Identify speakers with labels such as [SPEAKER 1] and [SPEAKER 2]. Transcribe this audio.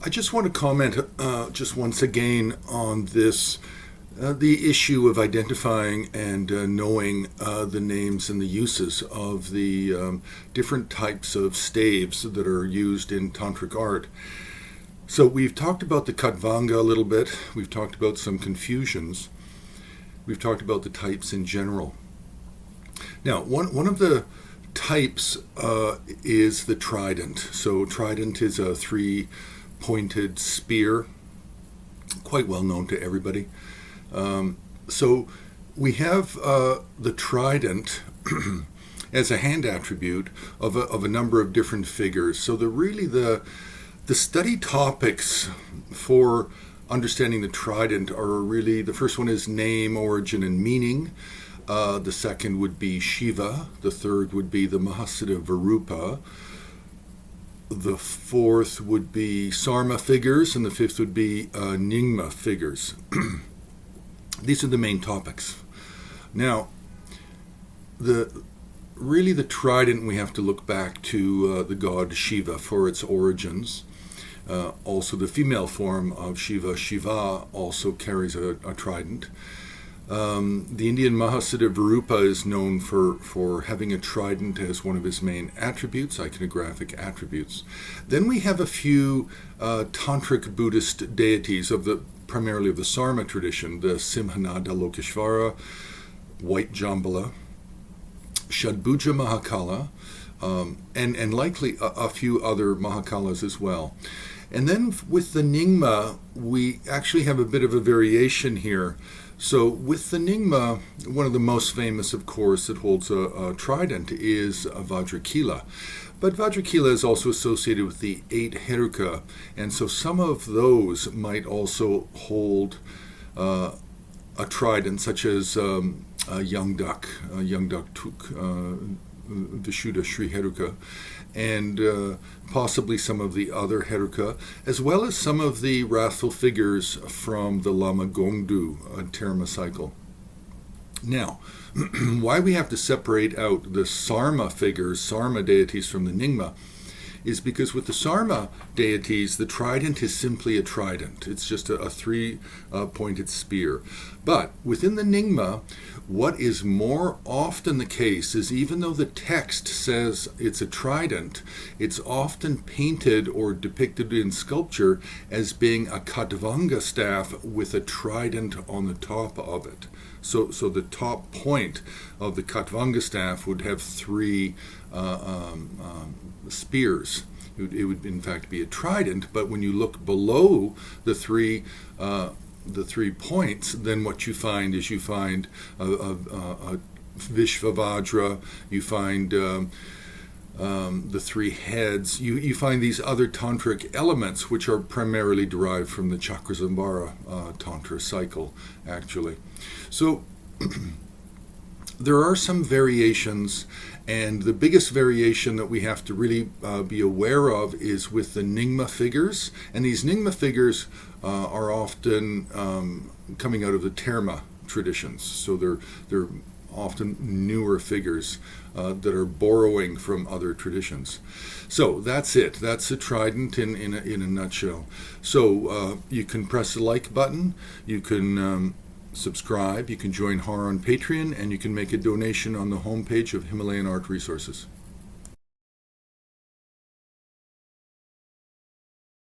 [SPEAKER 1] I just want to comment just once again on this, the issue of identifying and knowing the names and the uses of the different types of staves that are used in tantric art. So we've talked about the Khatvanga a little bit. We've talked about some confusions. We've talked about the types in general. Now, one of the types is the trident. So trident is a three-pointed spear, quite well known to everybody. So we have the trident as a hand attribute of a number of different figures. So the study topics for understanding the trident are really, the first one is name, origin, and meaning. The second would be Shiva. The third would be the Mahasiddha Virupa. The fourth would be Sarma figures, and the fifth would be Nyingma figures. These are the main topics. Now, the trident, we have to look back to the god Shiva for its origins. Also, the female form of Shiva, Shiva, also carries a trident. The Indian Mahasiddha Virupa is known for having a trident as one of his main attributes, iconographic attributes. Then we have a few tantric Buddhist deities primarily of the Sarma tradition, the Simhanada Lokeshvara, White Jambala, Shadbhuja Mahakala, and likely a few other Mahakalas as well. And then with the Nyingma, we actually have a bit of a variation here. So with the Nyingma, one of the most famous, of course, that holds a trident is Vajrakila. But Vajrakila is also associated with the 8 Heruka, and so some of those might also hold a trident, such as Young Duck Tuk, Vishuddha Sri Heruka, and possibly some of the other Heruka, as well as some of the wrathful figures from the Lama Gongdu Terma cycle. Now, why we have to separate out the Sarma figures, Sarma deities from the Nyingma, is because with the Sarma deities, the trident is simply a trident. It's just a three-pointed spear. But within the Nyingma, what is more often the case is, even though the text says it's a trident, it's often painted or depicted in sculpture as being a Khatvanga staff with a trident on the top of it. So the top point of the Khatvanga staff would have three spears. It would in fact be a trident, but when you look below the three points, then what you find is a Vishvavajra, you find the three heads, you find these other tantric elements which are primarily derived from the Chakrasambhara tantra cycle, actually. So there are some variations, and the biggest variation that we have to really be aware of is with the Nyingma figures. And these Nyingma figures are often coming out of the Terma traditions. So they're often newer figures that are borrowing from other traditions. So that's it. That's the trident in a nutshell. So you can press the like button. You can subscribe, you can join HAR on Patreon, and you can make a donation on the homepage of Himalayan Art Resources.